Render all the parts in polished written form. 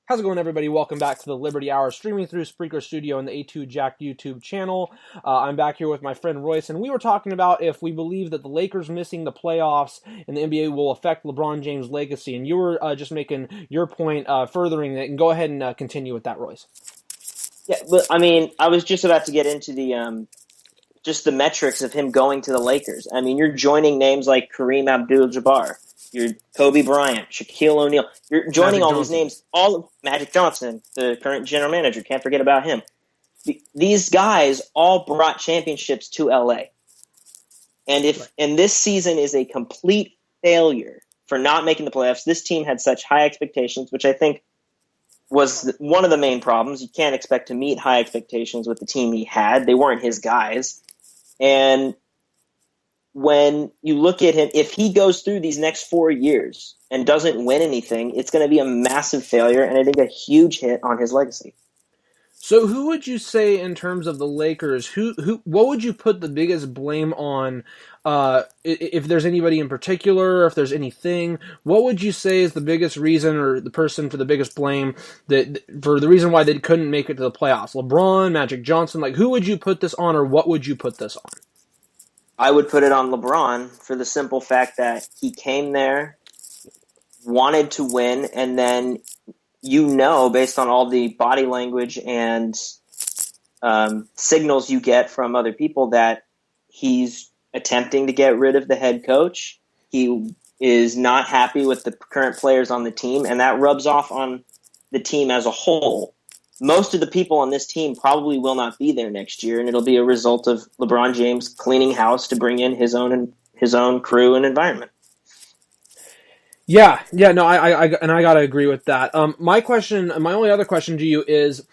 How's it going, everybody? Welcome back to the Liberty Hour, streaming through Spreaker Studio and the A2 Jack YouTube channel. I'm back here with my friend Royce, and we were talking about if we believe that the Lakers missing the playoffs in the NBA will affect LeBron James' legacy. And you were just making your point, furthering it, and go ahead and continue with that, Royce. Yeah, but I mean, I was just about to get into the just the metrics of him going to the Lakers. I mean, you're joining names like Kareem Abdul-Jabbar, you're Kobe Bryant, Shaquille O'Neal. You're joining all these names. All of Magic Johnson, the current general manager, can't forget about him. These guys all brought championships to LA, and this season is a complete failure for not making the playoffs. This team had such high expectations, which I think was one of the main problems. You can't expect to meet high expectations with the team he had. They weren't his guys. And when you look at him, if he goes through these next 4 years and doesn't win anything, it's going to be a massive failure and I think a huge hit on his legacy. So who would you say in terms of the Lakers, what would you put the biggest blame on, if there's anybody in particular, if there's anything, what would you say is the biggest reason or the person for the biggest blame for the reason why they couldn't make it to the playoffs? LeBron, Magic Johnson, who would you put this on, or what would you put this on? I would put it on LeBron for the simple fact that he came there, wanted to win, and then based on all the body language and signals you get from other people, that he's attempting to get rid of the head coach. He is not happy with the current players on the team, and that rubs off on the team as a whole. Most of the people on this team probably will not be there next year, and it'll be a result of LeBron James cleaning house to bring in his own crew and environment. Yeah, no, I gotta agree with that. My only other question to you is,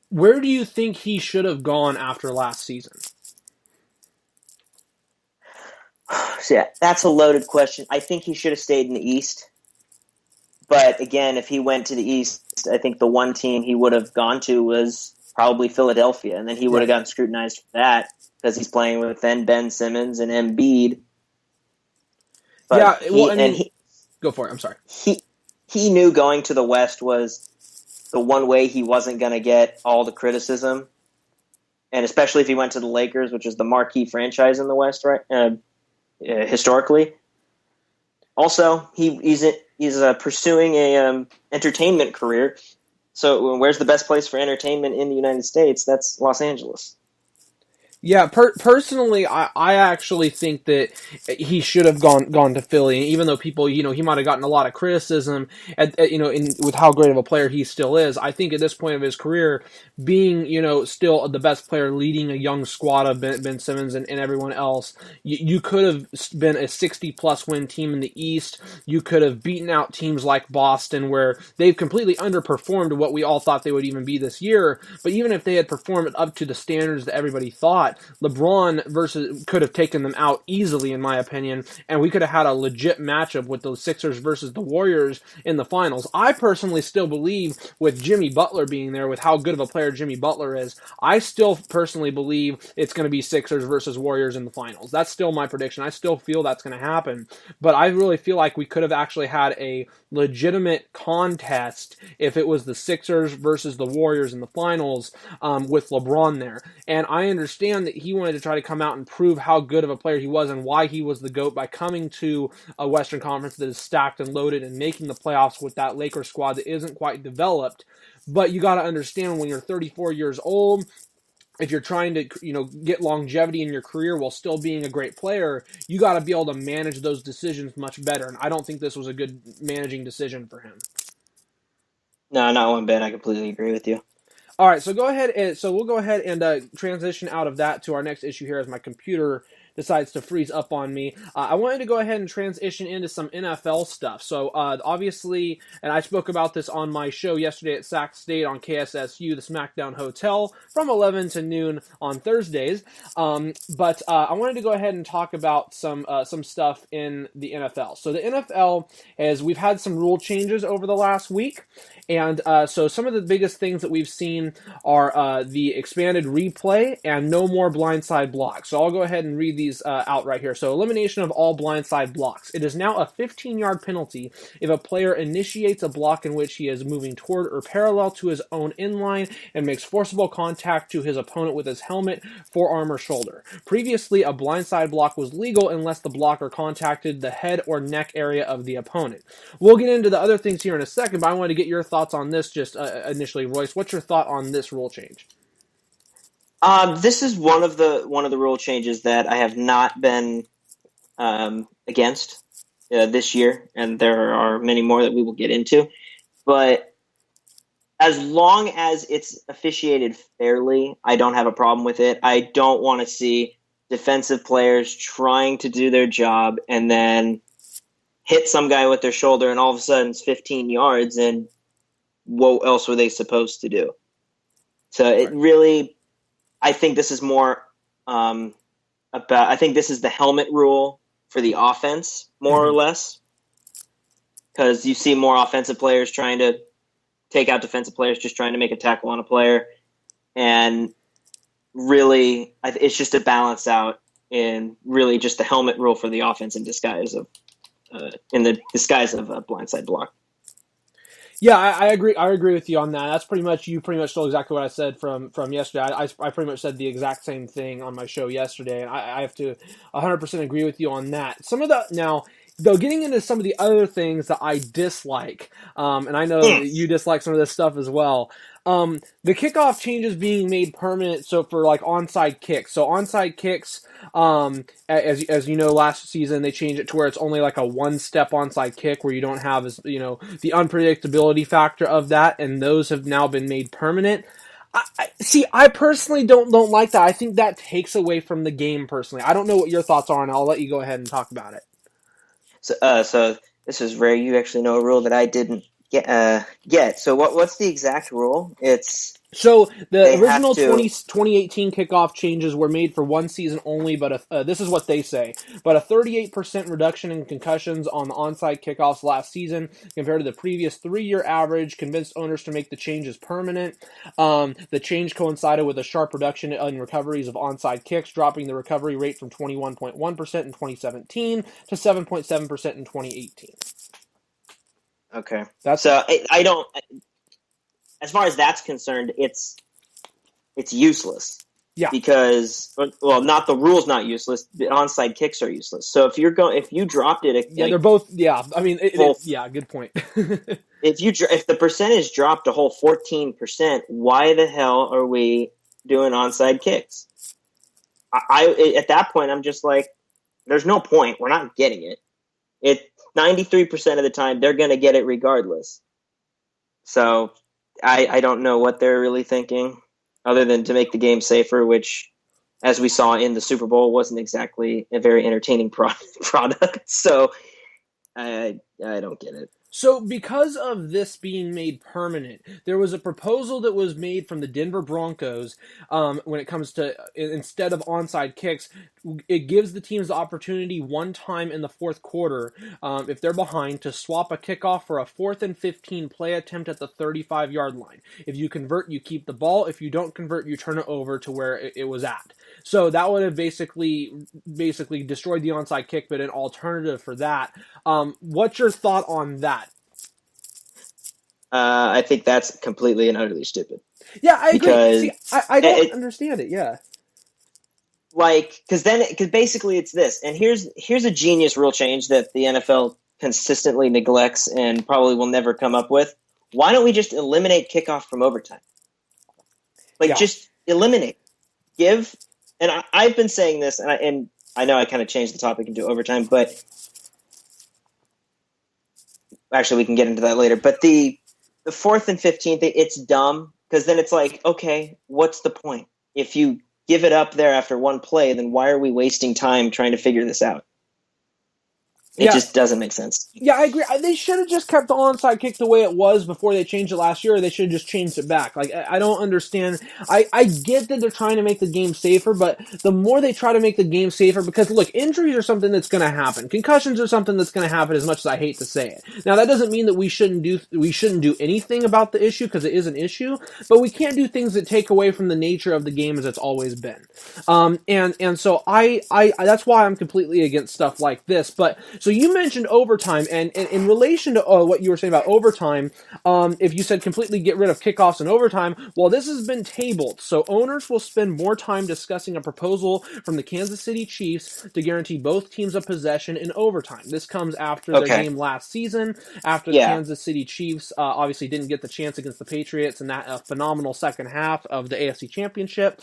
where do you think he should have gone after last season? So yeah, that's a loaded question. I think he should have stayed in the East. But again, if he went to the East, I think the one team he would have gone to was probably Philadelphia, and then he would have gotten scrutinized for that because he's playing with then Ben Simmons and Embiid. But go for it. I'm sorry. He knew going to the West was the one way he wasn't going to get all the criticism, and especially if he went to the Lakers, which is the marquee franchise in the West, right? Historically. Also, he's pursuing a entertainment career. So where's the best place for entertainment in the United States? That's Los Angeles. Yeah, personally, I actually think that he should have gone to Philly, even though people, he might have gotten a lot of criticism with how great of a player he still is. I think at this point of his career, being, still the best player, leading a young squad of Ben Simmons and everyone else, you could have been a 60-plus win team in the East. You could have beaten out teams like Boston, where they've completely underperformed what we all thought they would even be this year. But even if they had performed up to the standards that everybody thought, LeBron could have taken them out easily, in my opinion, and we could have had a legit matchup with the Sixers versus the Warriors in the finals. I personally still believe, with Jimmy Butler being there, with how good of a player Jimmy Butler is, I still personally believe it's going to be Sixers versus Warriors in the finals. That's still my prediction. I still feel that's going to happen, but I really feel like we could have actually had a legitimate contest if it was the Sixers versus the Warriors in the finals, with LeBron there. And I understand that he wanted to try to come out and prove how good of a player he was and why he was the GOAT by coming to a Western Conference that is stacked and loaded and making the playoffs with that Lakers squad that isn't quite developed. But you got to understand, when you're 34 years old, if you're trying to, get longevity in your career while still being a great player, you got to be able to manage those decisions much better. And I don't think this was a good managing decision for him. No, not one bit. I completely agree with you. All right, so we'll go ahead and transition out of that to our next issue here as my computer decides to freeze up on me. I wanted to go ahead and transition into some NFL stuff. So obviously, and I spoke about this on my show yesterday at Sac State on KSSU, the SmackDown Hotel, from 11 to noon on Thursdays. But I wanted to go ahead and talk about some stuff in the NFL. So the NFL, we've had some rule changes over the last week. And so some of the biggest things that we've seen are the expanded replay and no more blindside blocks. So I'll go ahead and read these these out right here. So elimination of all blindside blocks. It is now a 15-yard penalty if a player initiates a block in which he is moving toward or parallel to his own inline and makes forcible contact to his opponent with his helmet, forearm, or shoulder. Previously, a blindside block was legal unless the blocker contacted the head or neck area of the opponent. We'll get into the other things here in a second, but I want to get your thoughts on this just initially. Royce, what's your thought on this rule change? This is one of the rule changes that I have not been against this year, and there are many more that we will get into. But as long as it's officiated fairly, I don't have a problem with it. I don't want to see defensive players trying to do their job and then hit some guy with their shoulder, and all of a sudden it's 15 yards, and what else were they supposed to do? So it really, I think this is more I think this is the helmet rule for the offense, more or less, because you see more offensive players trying to take out defensive players, just trying to make a tackle on a player, and really, it's just to balance out in really just the helmet rule for the offense in the disguise of a blindside block. Yeah, I agree. I agree with you on that. That's you pretty much stole exactly what I said from yesterday. I pretty much said the exact same thing on my show yesterday, and I have to 100% agree with you on that. Though, getting into some of the other things that I dislike, and I know that you dislike some of this stuff as well. The kickoff changes being made permanent. So for like onside kicks, as you know, last season they changed it to where it's only like a one-step onside kick where you don't have the unpredictability factor of that, and those have now been made permanent. I personally don't like that. I think that takes away from the game personally. I don't know what your thoughts are, and I'll let you go ahead and talk about it. So this is rare. You actually know a rule that I didn't get. So what's the exact rule? So the original 2018 kickoff changes were made for one season only, but this is what they say. But a 38% reduction in concussions on the onside kickoffs last season compared to the previous 3-year average convinced owners to make the changes permanent. The change coincided with a sharp reduction in recoveries of onside kicks, dropping the recovery rate from 21.1% in 2017 to 7.7% in 2018. Okay. So I don't... As far as that's concerned, it's useless. Yeah. Because not the rule's not useless. The onside kicks are useless. So if you dropped it, they're both. Yeah, I mean, good point. if the percentage dropped a whole 14%, why the hell are we doing onside kicks? I at that point, I'm just like, there's no point. We're not getting it. 93% of the time they're going to get it regardless. So. I don't know what they're really thinking, other than to make the game safer, which, as we saw in the Super Bowl, wasn't exactly a very entertaining product. So I don't get it. So because of this being made permanent, there was a proposal that was made from the Denver Broncos when it comes to, instead of onside kicks, it gives the teams the opportunity one time in the fourth quarter, if they're behind, to swap a kickoff for a 4th and 15 play attempt at the 35-yard line. If you convert, you keep the ball. If you don't convert, you turn it over to where it was at. So that would have basically destroyed the onside kick, but an alternative for that. What's your thought on that? I think that's completely and utterly stupid. Yeah, I agree. I don't understand it. Yeah, because basically it's this, and here's a genius rule change that the NFL consistently neglects and probably will never come up with. Why don't we just eliminate kickoff from overtime? Just eliminate. And I've been saying this, and I know I kind of changed the topic into overtime, but actually we can get into that later. But the 4th and 15, it's dumb, because then it's like, okay, what's the point? If you give it up there after one play, then why are we wasting time trying to figure this out? It Yeah, just doesn't make sense. yeah, I agree. They should have just kept the onside kick the way it was before they changed it last year, or they should have just changed it back. Like, I don't understand. I get that they're trying to make the game safer, but the more they try to make the game safer, because look, injuries are something that's going to happen. Concussions are something that's going to happen, as much as I hate to say it. Now, that doesn't mean that we shouldn't do anything about the issue, because it is an issue, but we can't do things that take away from the nature of the game as it's always been. And so I that's why I'm completely against stuff like this. But so you mentioned overtime, and in relation to what you were saying about overtime, if you said completely get rid of kickoffs and overtime, well, this has been tabled. So owners will spend more time discussing a proposal from the Kansas City Chiefs to guarantee both teams a possession in overtime. This comes after their Okay. game last season, after the Yeah. Kansas City Chiefs obviously didn't get the chance against the Patriots in that phenomenal second half of the AFC Championship.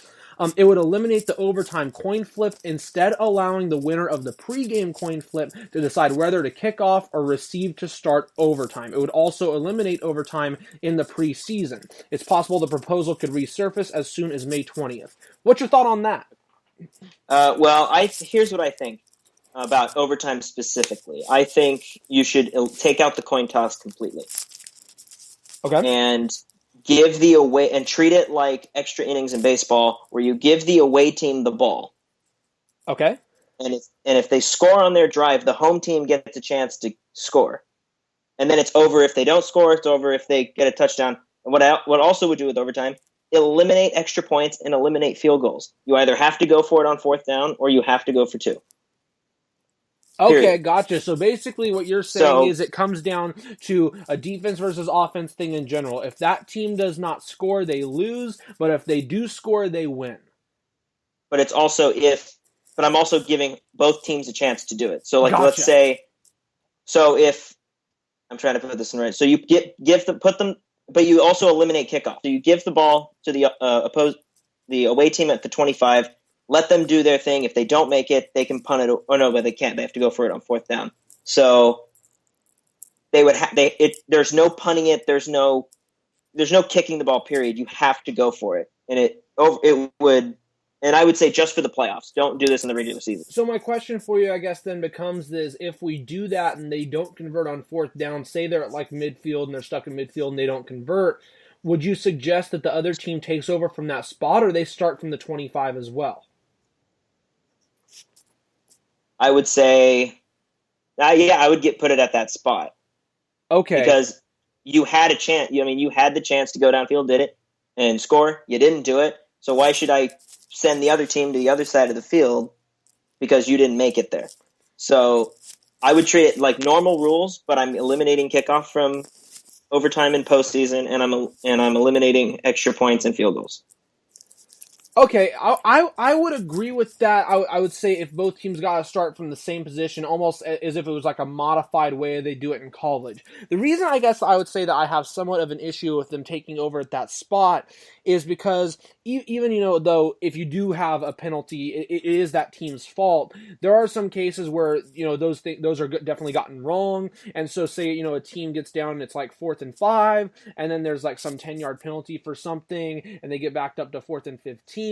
It would eliminate the overtime coin flip, instead allowing the winner of the pregame coin flip to decide whether to kick off or receive to start overtime. It would also eliminate overtime in the preseason. It's possible the proposal could resurface as soon as May 20th. What's your thought on that? Well, here's what I think about overtime specifically. I think you should take out the coin toss completely Okay. and give the away and treat it like extra innings in baseball, where you give the away team the ball, Okay. and if they score on their drive, the home team gets a chance to score, and then it's over if they don't score. It's over if they get a touchdown. And what also would do with overtime, eliminate extra points and eliminate field goals. You either have to go for it on fourth down or you have to go for two. Okay, Period. gotcha. So basically what you're saying is it comes down to a defense versus offense thing in general. If that team does not score, they lose, but if they do score, they win. But it's also but I'm also giving both teams a chance to do it. So like, Gotcha. let's say, so if I'm trying to put this in right, so you put them, but you also eliminate kickoff. So you give the ball to the away team at the 25. Let them do their thing. If they don't make it, they can punt it. Or no, but they can't. They have to go for it on fourth down. So they would there's no punting it. There's no kicking the ball. Period. You have to go for it, and it would. And I would say just for the playoffs. Don't do this in the regular season. So my question for you, I guess, then becomes this: if we do that and they don't convert on fourth down, say they're at like midfield and they're stuck in midfield and they don't convert, would you suggest that the other team takes over from that spot, or they start from the 25 as well? I would say, I would put it at that spot. Okay. Because you had a chance. You had the chance to go downfield, did it, and score. You didn't do it. So why should I send the other team to the other side of the field because you didn't make it there? So I would treat it like normal rules, but I'm eliminating kickoff from overtime and postseason, and I'm eliminating extra points and field goals. Okay, I would agree with that. I would say if both teams got to start from the same position, almost as if it was like a modified way they do it in college. The reason I guess I would say that I have somewhat of an issue with them taking over at that spot is because even, though if you do have a penalty, it is that team's fault. There are some cases where, those are definitely gotten wrong. And so say, a team gets down and it's like 4th and 5, and then there's like some 10-yard penalty for something, and they get backed up to 4th and 15.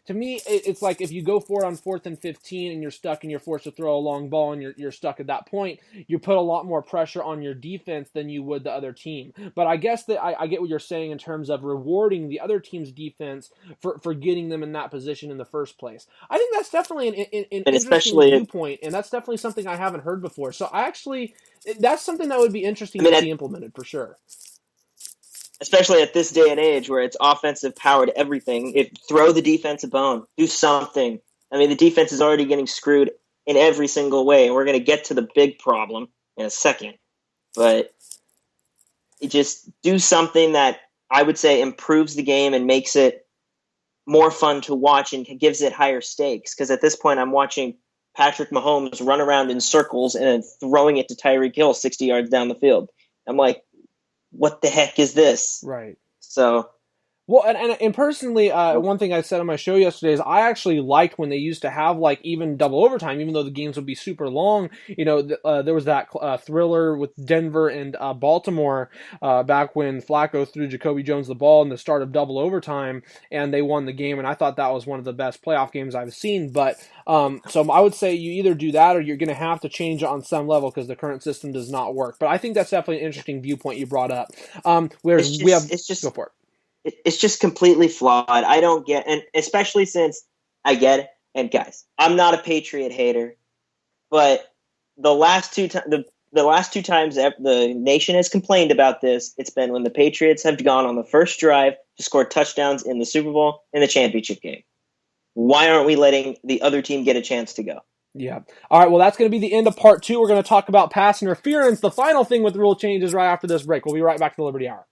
To me, it's like if you go for it on 4th and 15 and you're stuck and you're forced to throw a long ball and you're stuck at that point, you put a lot more pressure on your defense than you would the other team. But I guess that I get what you're saying in terms of rewarding the other team's defense for getting them in that position in the first place. I think that's definitely an interesting viewpoint, and that's definitely something I haven't heard before. So that's something that would be interesting to see implemented for sure. Especially at this day and age where it's offensive powered everything. Throw the defense a bone. Do something. The defense is already getting screwed in every single way, and we're going to get to the big problem in a second. But just do something that I would say improves the game and makes it more fun to watch and gives it higher stakes. Because at this point, I'm watching Patrick Mahomes run around in circles and then throwing it to Tyreek Hill 60 yards down the field. I'm like, what the heck is this? Right. So, Well, and personally, one thing I said on my show yesterday is I actually liked when they used to have like even double overtime, even though the games would be super long. There was that thriller with Denver and Baltimore back when Flacco threw Jacoby Jones the ball in the start of double overtime, and they won the game. And I thought that was one of the best playoff games I've seen. But so I would say you either do that or you're going to have to change it on some level because the current system does not work. But I think that's definitely an interesting viewpoint you brought up. Whereas It's we have just it's go just for it. it's just completely flawed. I don't get, and especially since I get it. And guys, I'm not a Patriot hater, but the last two times the last two times the nation has complained about this, it's been when the Patriots have gone on the first drive to score touchdowns in the Super Bowl and the championship game. Why aren't we letting the other team get a chance to go? Yeah. All right. Well, that's going to be the end of part 2. We're going to talk about pass interference. The final thing with rule changes right after this break. We'll be right back to the Liberty Hour.